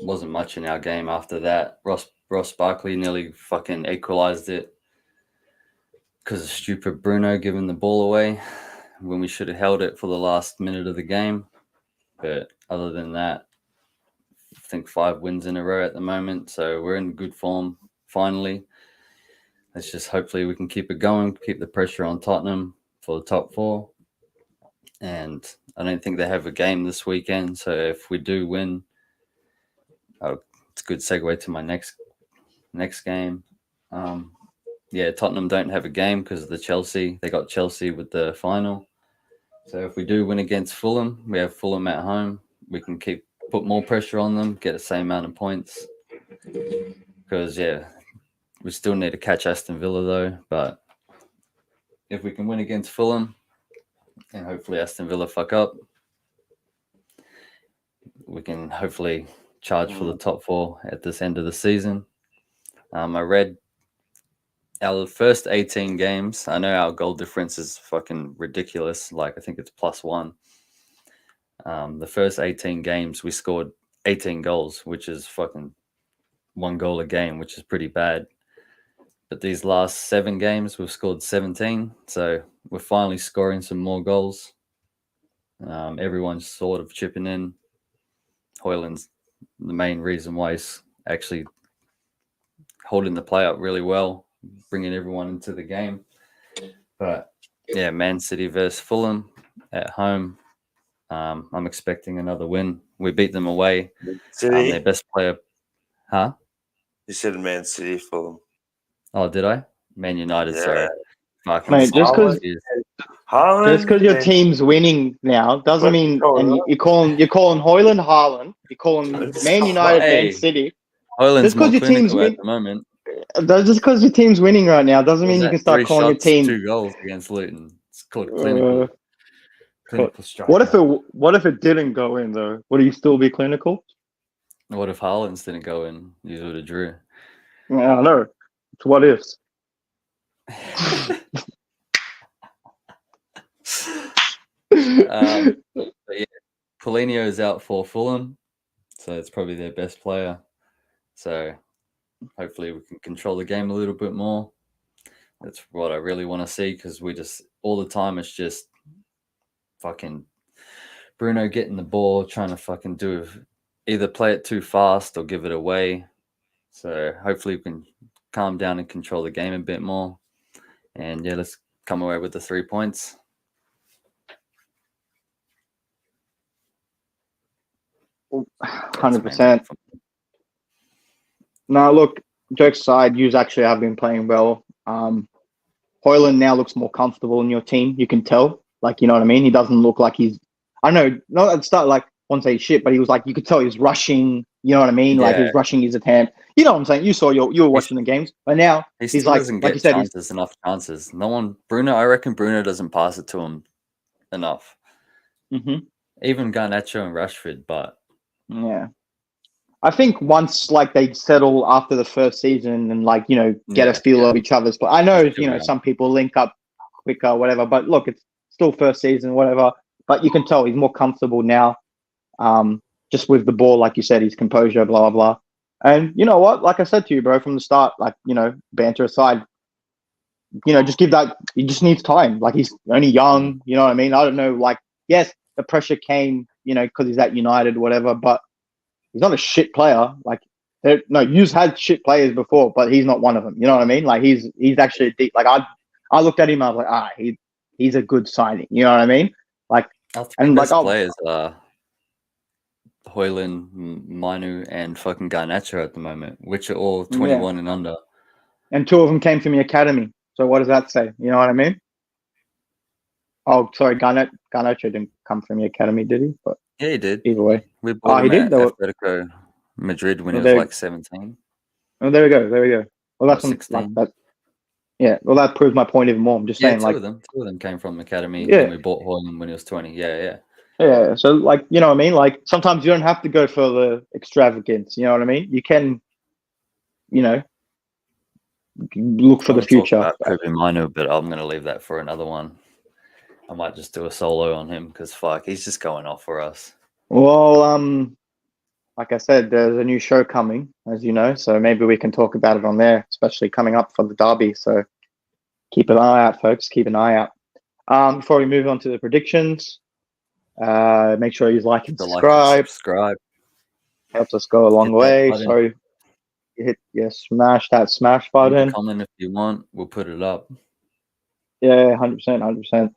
S2: Wasn't much in our game after that. Ross Barkley nearly fucking equalised it because of stupid Bruno giving the ball away when we should have held it for the last minute of the game. But other than that, I think 5 wins in a row at the moment. So we're in good form, finally. Let's just hopefully we can keep it going, keep the pressure on Tottenham for the top 4. And I don't think they have a game this weekend. So if we do win, it's a good segue to my next game. Tottenham don't have a game because of the Chelsea. They got Chelsea with the final. So if we do win against Fulham, we have Fulham at home. We can put more pressure on them, get the same amount of points. Because, we still need to catch Aston Villa, though. But if we can win against Fulham, and hopefully Aston Villa fuck up, we can hopefully charge for the top 4 at this end of the season. I read our first 18 games. I know our goal difference is fucking ridiculous. Like, I think it's +1. The first 18 games, we scored 18 goals, which is fucking 1 goal a game, which is pretty bad. But these last 7 games, we've scored 17. So we're finally scoring some more goals. Everyone's sort of chipping in. Hoyland's the main reason why he's actually holding the play up really well, bringing everyone into the game. But Man City versus Fulham at home. I'm expecting another win. We beat them away. Their best player. Huh?
S3: You said Man City, Fulham.
S2: Oh, did I? Man United, sorry.
S1: Mate, just because your team's winning now doesn't mean, and you're calling Hoyland Haaland, you're calling Man United Man City.
S2: Hoyland's more clinical at the moment.
S1: Just because your team's winning right now doesn't mean you can start calling your team
S2: 2 goals against Luton. It's called clinical. Clinical strike.
S1: What if it didn't go in though? Would you still be clinical?
S2: What if Haaland didn't go in? You would have drew.
S1: Yeah, I know. It's what ifs.
S2: But yeah, Paulinho is out for Fulham, so it's probably their best player. So hopefully we can control the game a little bit more. That's what I really want to see, because we just all the time it's just fucking Bruno getting the ball, trying to fucking do either play it too fast or give it away. So hopefully we can calm down and control the game a bit more. And yeah, let's come away with the 3 points.
S1: %. No, look, jokes aside, you actually have been playing well. Hoyland now looks more comfortable in your team. You can tell, like, you know what I mean? He doesn't look like he's, I don't know, not at the start, like, I won't say shit, but he was like, you could tell he was rushing, you know what I mean? Like, he was rushing his attempt. You know what I'm saying? You saw, you were watching the games, but now he's like you said,
S2: enough chances. No one, Bruno, I reckon Bruno doesn't pass it to him enough.
S1: Mm-hmm.
S2: Even Garnacho and Rashford, but
S1: yeah. I think once like they settle after the first season and like, you know, get a feel of each other's, but I know, you know, some people link up quicker, whatever, but look, it's still first season, whatever, but you can tell he's more comfortable now. Just with the ball, like you said, his composure, blah, blah, blah. And you know what? Like I said to you, bro, from the start, like, you know, banter aside, you know, just give that, he just needs time. Like he's only young, you know what I mean? I don't know, like, yes, the pressure came, you know, because he's at United, whatever, but he's not a shit player. Like, no, you've had shit players before, but he's not one of them. You know what I mean? Like, he's actually deep. Like, I looked at him, I was like, he's a good signing. You know what I mean? Like,
S2: our three best players are Hoyland, Manu, and fucking Garnacho at the moment, which are all 21 and under.
S1: And 2 of them came from the academy. So what does that say? You know what I mean? Oh, sorry, Garnacho didn't come from the academy, did he? But
S2: yeah, he did.
S1: Either way.
S2: We bought him at Atletico Madrid when he was like 17.
S1: Oh, there we go. Well, that's
S2: 16.
S1: Yeah, well, that proves my point even more. I'm just saying,
S2: two
S1: like,
S2: of them came from the academy. Yeah, and we bought Hoyland when he was 20. Yeah.
S1: So, like, you know what I mean? Like, sometimes you don't have to go for the extravagance. You know what I mean? You can, you know, look for the future.
S2: Talk about Kobe Mino, but I'm going to leave that for another one. I might just do a solo on him because fuck, he's just going off for us.
S1: Well, like I said, there's a new show coming, as you know, so maybe we can talk about it on there, especially coming up for the derby. So keep an eye out, folks. Keep an eye out. Before we move on to the predictions, make sure you like and subscribe. Helps us go a long way. So smash that smash button.
S2: Comment if you want. We'll put it up.
S1: Yeah, 100%.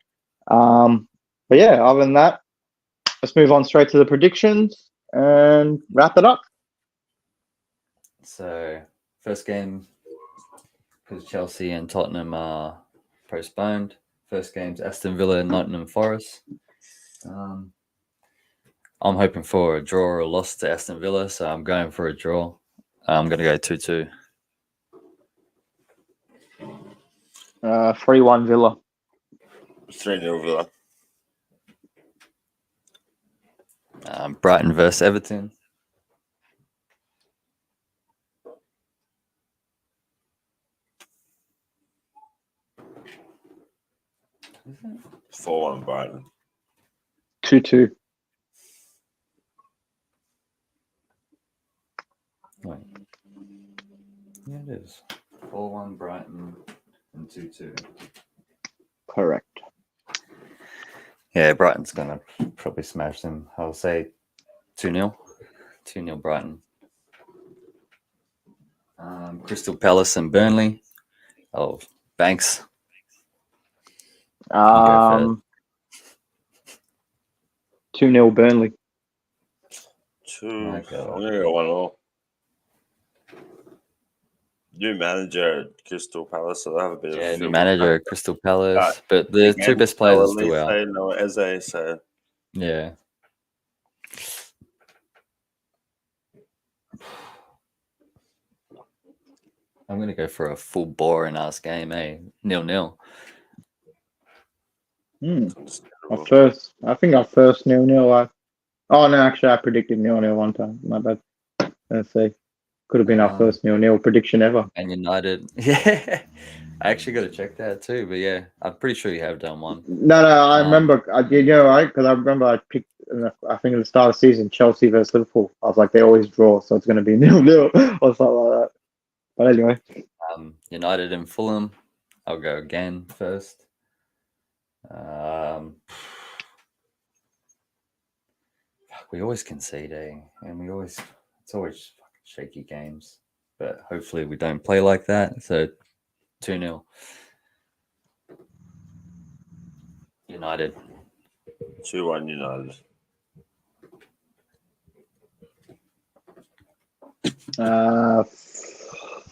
S1: But yeah, other than that, let's move on straight to the predictions and wrap it up.
S2: So, first game, because Chelsea and Tottenham are postponed. First game's Aston Villa and Nottingham Forest. I'm hoping for a draw or a loss to Aston Villa, so I'm going for a draw. I'm going to go 2-2.
S1: 3-1 Villa.
S3: 3-0 Villa.
S2: Brighton versus Everton.
S3: Is it? 4-1 Brighton.
S1: 2-2.
S2: Wait. Yeah, it is. 4-1 Brighton and 2-2.
S1: Correct.
S2: Yeah, Brighton's going to probably smash them. I'll say 2-0. 2-0 Brighton. Crystal Palace and Burnley. Oh, Banks.
S1: 2-0 Burnley.
S3: 2. I'm going to go 1-1. New manager at Crystal Palace, so they'll have a bit of
S2: new manager at Crystal Palace, but the 2 best players are still out.
S3: No Eze, so
S2: yeah. I'm gonna go for a full boring ass game, 0-0.
S1: I think our first 0-0. Oh no, actually, I predicted 0-0 one time. My bad. Let's see. Could have been our first 0-0 prediction ever.
S2: And United. Yeah. I actually got to check that too. But yeah, I'm pretty sure you have done one.
S1: No, I remember. I did, right? Because I remember I picked, I think at the start of the season, Chelsea versus Liverpool. I was like, they always draw, so it's going to be 0-0 or something like that. But anyway.
S2: United and Fulham. I'll go again first. We always concede, and it's always fucking shaky games. But hopefully we don't play like that. So 2-0. United.
S3: 2-1 United.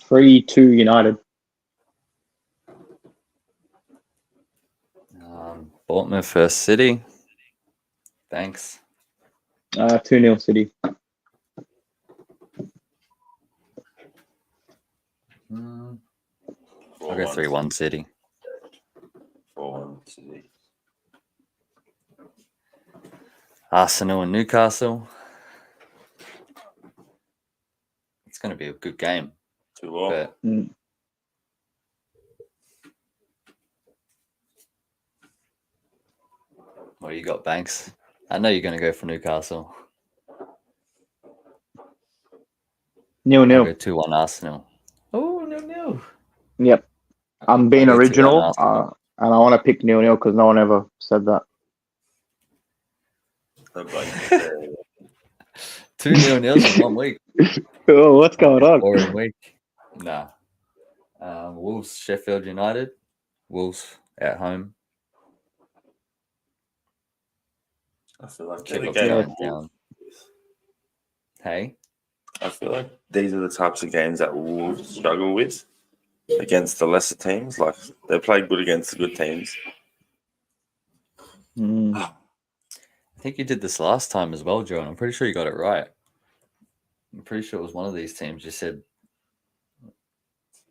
S1: 3-2 United.
S2: Bournemouth versus City. Thanks.
S1: 2-0 City.
S2: I'll go 3-1 City.
S3: 4-1 City.
S2: Arsenal and Newcastle. It's going to be a good game.
S3: 2-1.
S2: What do you got, Banks? I know you're going to go for Newcastle.
S1: 0-0.
S2: 2-1 Arsenal. Oh, 0-0.
S1: Yep. I'm being original,
S2: 2-1
S1: and I want to pick 0-0 because no one ever said that.
S2: 2 0-0s in 1 week.
S1: Oh, what's going on?
S2: Boring week. Nah. Wolves, Sheffield United. Wolves at home.
S3: I feel like
S2: down. Hey?
S3: I feel like these are the types of games that Wolves struggle with against the lesser teams. Like, they play good against the good teams.
S2: I think you did this last time as well, Joe, and I'm pretty sure you got it right. I'm pretty sure it was one of these teams. You said,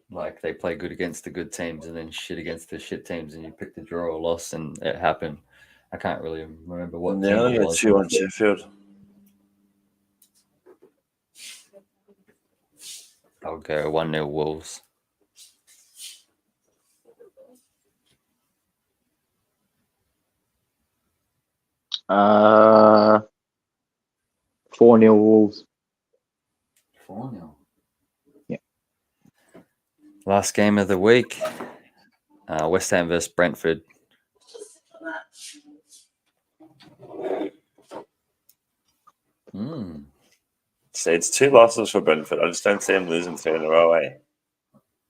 S2: like, they play good against the good teams and then shit against the shit teams, and you picked a draw or loss, and it happened. I can't really remember what team it was.
S3: 2-1 Sheffield.
S2: I'll go 1-0 Wolves.
S1: Uh, 4-0 Wolves.
S2: 4-0.
S1: Yeah.
S2: Last game of the week. West Ham versus Brentford.
S3: See, it's 2 losses for Brentford. I just don't see them losing 3 in a row, eh?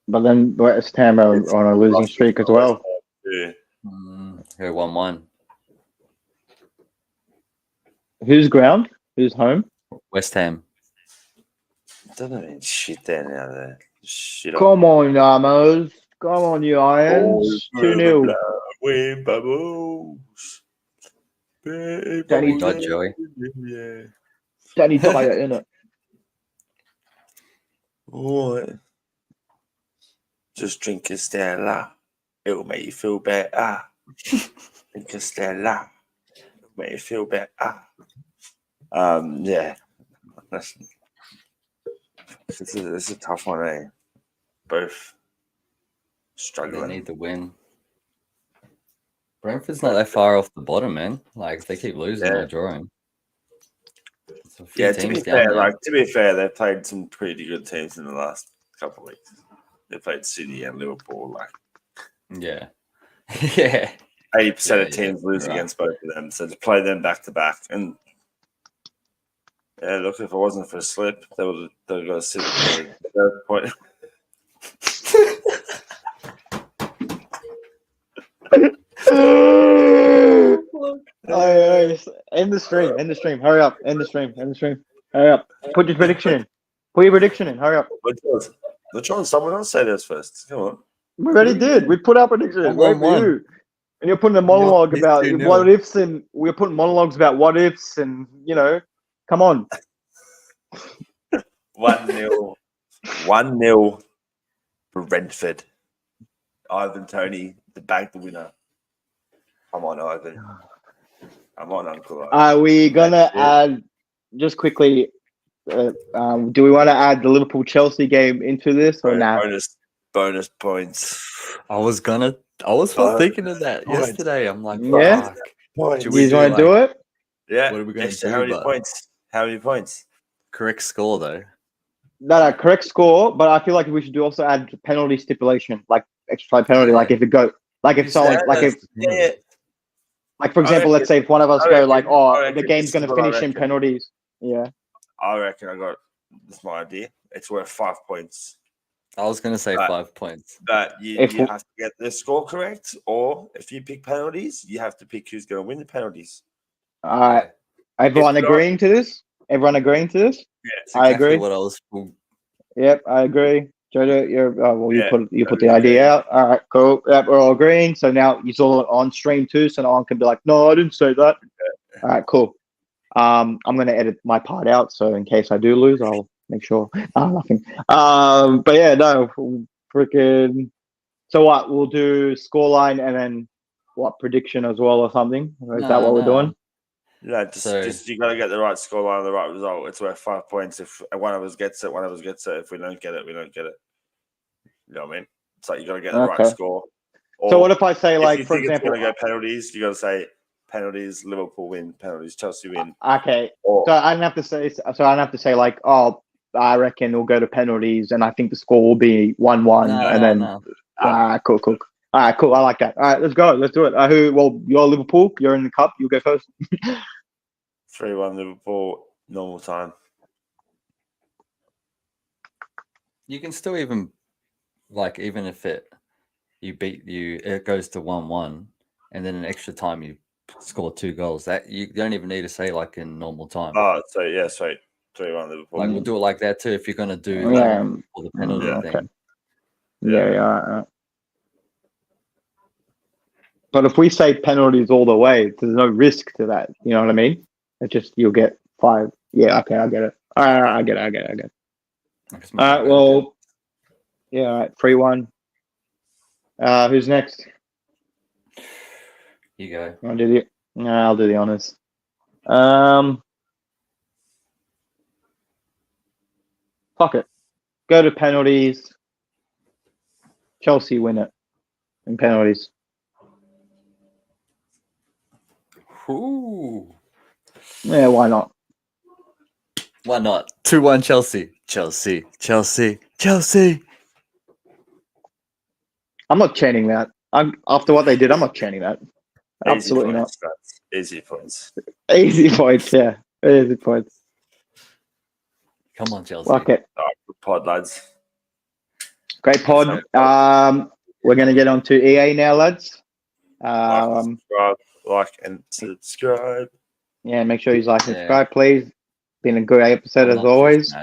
S1: But then West Ham are on a losing streak as well.
S3: Yeah.
S2: Go 1-1.
S1: Who's ground? Who's home?
S2: West Ham.
S3: Doesn't mean shit there now. There. Shit.
S1: Come on, Ramos. Come on, you Irons. 2-0.
S3: Win bubbles.
S1: Danny
S2: God, Joey.
S3: Yeah.
S1: Danny Dyer, innit?
S3: What? Just drink a Stella. It will make you feel better. Drink a Stella. It will make you feel better. Yeah. This is a tough one, eh? Both struggling.
S2: They need the win. Brentford's not that far off the bottom, man. Like, if they keep losing or drawing.
S3: Yeah, to be fair, they've played some pretty good teams in the last couple of weeks. They played City and Liverpool.
S2: Yeah. Yeah.
S3: 80% of teams lose against both of them. So to play them back to back, and yeah, look, if it wasn't for a slip, they would have got to sit at the point.
S1: End the stream. Hurry up. End the stream. Hurry up. Put your prediction in. Hurry up.
S3: Which one? Someone else say this first. Come on.
S1: We already did. We put our prediction. Wait for you. And you're putting a monologue about what ifs, and we're putting monologues about what ifs, and come on.
S3: 1-0. 1-0 for Brentford. Ivan Toney, the bank the winner. Come on, Ivan. Come on, Uncle Ivan.
S1: Are we gonna add just quickly? Do we want to add the Liverpool-Chelsea game into this or not?
S3: Bonus points.
S2: I was thinking of that yesterday. I'm like,
S1: yeah.
S2: fuck.
S1: Do you want to do it?
S3: Yeah.
S2: What are we going to do?
S3: How many points? How many points?
S2: Correct score though.
S1: No, correct score. But I feel like we should also add penalty stipulation, like extra time penalty. Like if it go, like if someone, like if, like for example, let's say if one of us go like, oh, the game's going to finish in penalties. Yeah.
S3: I reckon this is my idea. It's worth 5 points.
S2: I was going to say 5 points.
S3: But you have to get the score correct, or if you pick penalties, you have to pick who's going to win the penalties.
S1: All right. Everyone agreeing to this? Everyone agreeing to this?
S3: Yeah,
S2: exactly
S1: I agree.
S2: What I was.
S1: Yep, I agree. Jojo, you put the idea out. All right, cool. Yep, we're all agreeing. So now you saw it on stream too, so no one can be like, "No, I didn't say that." All right, cool. I'm gonna edit my part out, so in case I do lose, I'll make sure. Nothing. But yeah, no, freaking. So what? We'll do scoreline and then what prediction as well or something. Is that what we're doing?
S3: Yeah, just you gotta get the right scoreline and the right result. It's worth 5 points. If one of us gets it, one of us gets it. If we don't get it, we don't get it. You know what I mean? It's like you gotta get the right score.
S1: So what if I say, like, for example,
S3: it's gonna go penalties? You gotta say penalties. Liverpool win. Penalties. Chelsea win.
S1: Okay. So I don't have to say. So I don't have to say like, oh, I reckon we'll go to penalties, and I think the score will be 1-1, and then. Cool. All right, cool. I like that. All right, let's go. Let's do it. You're Liverpool. You're in the cup. You go first.
S3: 3-1 Liverpool. Normal time.
S2: You can still even if it goes to 1-1, and then in extra time you score 2 goals. That you don't even need to say like in normal time.
S3: Oh, so yeah, sweet. 3-1 Liverpool.
S2: Like we'll do it like that too if you're gonna do for the penalty thing.
S1: Okay. Yeah. But if we say penalties all the way, there's no risk to that. You know what I mean? It's just you'll get 5. Yeah, okay, I get it. All right, I get it. All right, well, yeah, all right, 3-1. Who's next?
S2: You go.
S1: I'll do the honors. Fuck it. Go to penalties. Chelsea win it in penalties.
S2: Ooh.
S1: Yeah, why not?
S2: Why not? 2-1 Chelsea.
S1: I'm not chanting that. After what they did, I'm not chanting that. Absolutely not.
S3: Easy points.
S1: Easy points, yeah. Easy points.
S2: Come on, Chelsea.
S1: Fuck it.
S3: All right, good pod, lads.
S1: Great pod. We're going to get on to EA now, lads.
S3: Like and subscribe.
S1: Yeah, make sure you like and subscribe, please. Been a good episode as always.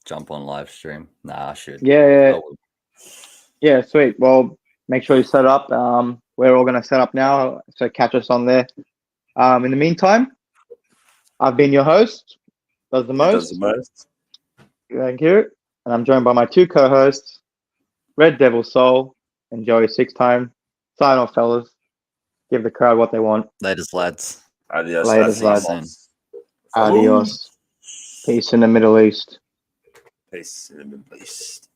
S2: Jump on live stream. Nah, I should.
S1: Yeah, sweet. Well, make sure you set up. We're all going to set up now, so catch us on there. In the meantime, I've been your host. Does the most. Thank you. And I'm joined by my 2 co-hosts, Red Devil Soul and Joey 6-time. Sign off, fellas. Give the crowd what they want.
S2: Latest, lads.
S3: Adios.
S1: Latest, lads. Adios. Peace in the Middle East.
S3: Peace in the Middle East.